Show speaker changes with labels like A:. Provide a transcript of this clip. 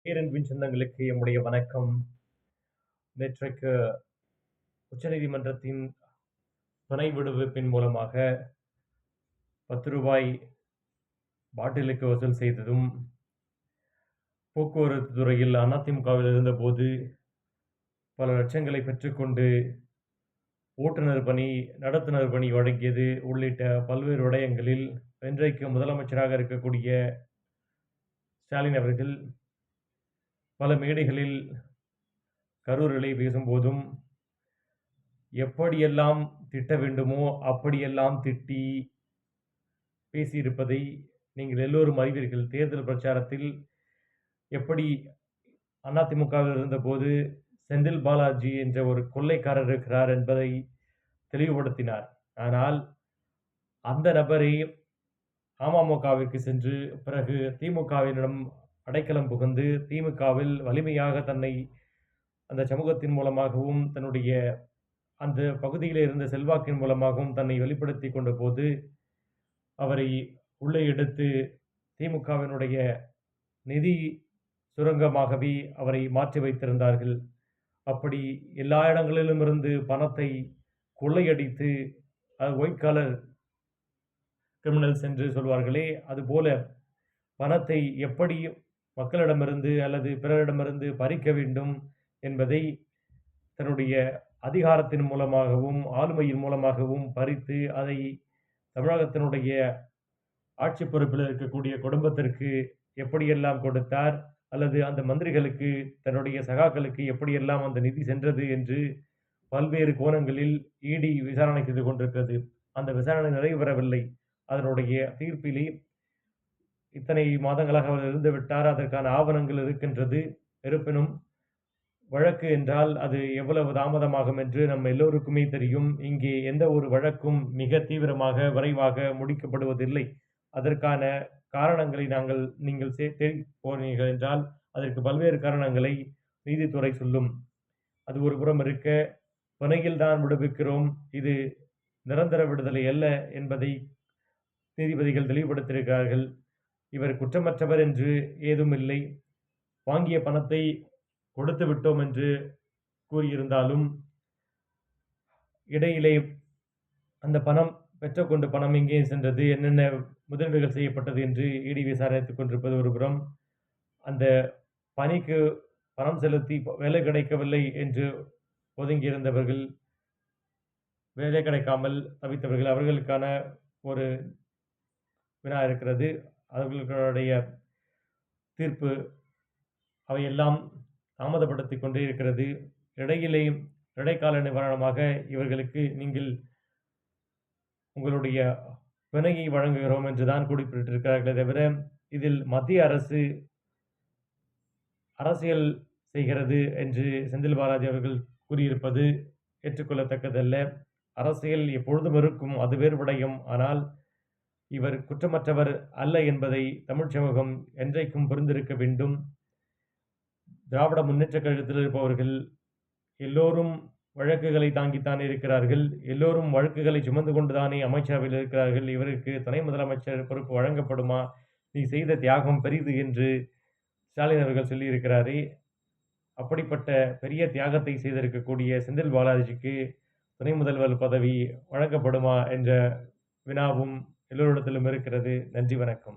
A: பேரன்பின் சொந்தங்களுக்கு எம்முடைய வணக்கம். நேற்றைக்கு உச்சநீதிமன்றத்தின் துணை விடுவிப்பின் மூலமாக ரூ. 10 பாட்டிலுக்கு வசூல் செய்ததும், போக்குவரத்து துறையில் அதிமுகவில் இருந்தபோது பல லட்சங்களை பெற்றுக்கொண்டு ஓட்டுநர் பணி, நடத்துனர் பணி வழங்கியது உள்ளிட்ட பல்வேறு விடயங்களில் இன்றைக்கு முதலமைச்சராக இருக்கக்கூடிய ஸ்டாலின் அவர்கள் பல மேடைகளில் கரூரிலே பேசும்போதும், எப்படியெல்லாம் திட்ட வேண்டுமோ அப்படியெல்லாம் திட்டி பேசியிருப்பதை நீங்கள் எல்லோரும் அறிவீர்கள். தேர்தல் பிரச்சாரத்தில் எப்படி அதிமுகவில் இருந்தபோது செந்தில் பாலாஜி என்ற ஒரு கொள்ளைக்காரர் இருக்கிறார் என்பதை தெளிவுபடுத்தினார். ஆனால் அந்த நபரை அமமுகவிற்கு சென்று பிறகு திமுகவினரிடம் அடைக்கலம் புகுந்து திமுகவில் வலிமையாக தன்னை அந்த சமூகத்தின் மூலமாகவும் தன்னுடைய அந்த பகுதியிலே இருந்த செல்வாக்கின் மூலமாகவும் தன்னை வெளிப்படுத்திக் கொண்ட போது அவரை உள்ளே எடுத்து திமுகவினுடைய நிதி சுரங்கமாகவே அவரை மாற்றி வைத்திருந்தார்கள். அப்படி எல்லா இடங்களிலும் இருந்து பணத்தை கொள்ளையடித்து ஒயிட் காலர் கிரிமினல்ஸ் என்று சொல்வார்களே, அதுபோல பணத்தை எப்படி மக்களிடமிருந்து அல்லது பிறரிடமிருந்து பறிக்க வேண்டும் என்பதை தன்னுடைய அதிகாரத்தின் மூலமாகவும் ஆளுமையின் மூலமாகவும் பறித்து அதை தமிழகத்தினுடைய ஆட்சி பொறுப்பில் இருக்கக்கூடிய குடும்பத்திற்கு எப்படியெல்லாம் கொடுத்தார், அல்லது அந்த மந்திரிகளுக்கு தன்னுடைய சகாக்களுக்கு எப்படியெல்லாம் அந்த நிதி சென்றது என்று பல்வேறு கோணங்களில் இடி விசாரணை செய்து கொண்டிருக்கிறது. அந்த விசாரணை நிறைவு பெறவில்லை. அதனுடைய தீர்ப்பிலே இத்தனை மாதங்களாக அவர் இருந்துவிட்டார், அதற்கான ஆவணங்கள் இருக்கின்றது. இருப்பினும் வழக்கு என்றால் அது எவ்வளவு தாமதமாகும் என்று நம்ம எல்லோருக்குமே தெரியும். இங்கே எந்த ஒரு வழக்கும் மிக தீவிரமாக விரைவாக முடிக்கப்படுவதில்லை. அதற்கான காரணங்களை நீங்கள் தேடி போனீர்கள் என்றால் அதற்கு பல்வேறு காரணங்களை நீதித்துறை சொல்லும். அது ஒரு புறம் இருக்க, பிணையில் தான் விடுவிக்கிறோம், இது நிரந்தர விடுதலை அல்ல என்பதை நீதிபதிகள் தெளிவுபடுத்தியிருக்கிறார்கள். இவர் குற்றமற்றவர் என்று ஏதும் இல்லை. வாங்கிய பணத்தை கொடுத்து விட்டோம் என்று கூறியிருந்தாலும் இடையிலே அந்த பணம் பெற்றுக்கொண்டு பணம் எங்கே சென்றது, என்னென்ன முதலீடுகள் செய்யப்பட்டது என்று இடி விசாரித்துக் கொண்டிருப்பது ஒரு புறம். அந்த பணிக்கு பணம் செலுத்தி வேலை கிடைக்கவில்லை என்று ஒதுங்கியிருந்தவர்கள், வேலை கிடைக்காமல் தவித்தவர்கள், அவர்களுக்கான ஒரு வினா இருக்கிறது. அவர்களுடைய தீர்ப்பு அவையெல்லாம் தாமதப்படுத்திக் கொண்டே இருக்கிறது. இடையிலே இடைக்கால நிவாரணமாக இவர்களுக்கு நீங்கள் உங்களுடைய பிணையை வழங்குகிறோம் என்றுதான் குறிப்பிட்டிருக்கிறார்களே தவிர, இதில் மத்திய அரசு அரசியல் செய்கிறது என்று செந்தில் பாலாஜி அவர்கள் கூறியிருப்பது ஏற்றுக்கொள்ளத்தக்கதல்ல. அரசியல் எப்பொழுதும் இருக்கும், அது வேறு விடயம். ஆனால் இவர் குற்றமற்றவர் அல்ல என்பதை தமிழ் சமூகம் என்றைக்கும் புரிந்திருக்க வேண்டும். திராவிட முன்னேற்றக் கழகத்தில் இருப்பவர்கள் எல்லோரும் வழக்குகளை தாங்கித்தான் இருக்கிறார்கள். எல்லோரும் வழக்குகளை சுமந்து கொண்டுதானே அமைச்சரவையில் இருக்கிறார்கள். இவருக்கு துணை முதலமைச்சர் பொறுப்பு வழங்கப்படுமா? நீ செய்த தியாகம் பெரிது என்று ஸ்டாலின் அவர்கள் சொல்லியிருக்கிறாரே. அப்படிப்பட்ட பெரிய தியாகத்தை செய்திருக்கக்கூடிய செந்தில் பாலாஜிக்கு துணை முதல்வர் பதவி வழங்கப்படுமா என்ற வினாவும் எல்லோரிடத்திலும் இருக்கிறது. நன்றி, வணக்கம்.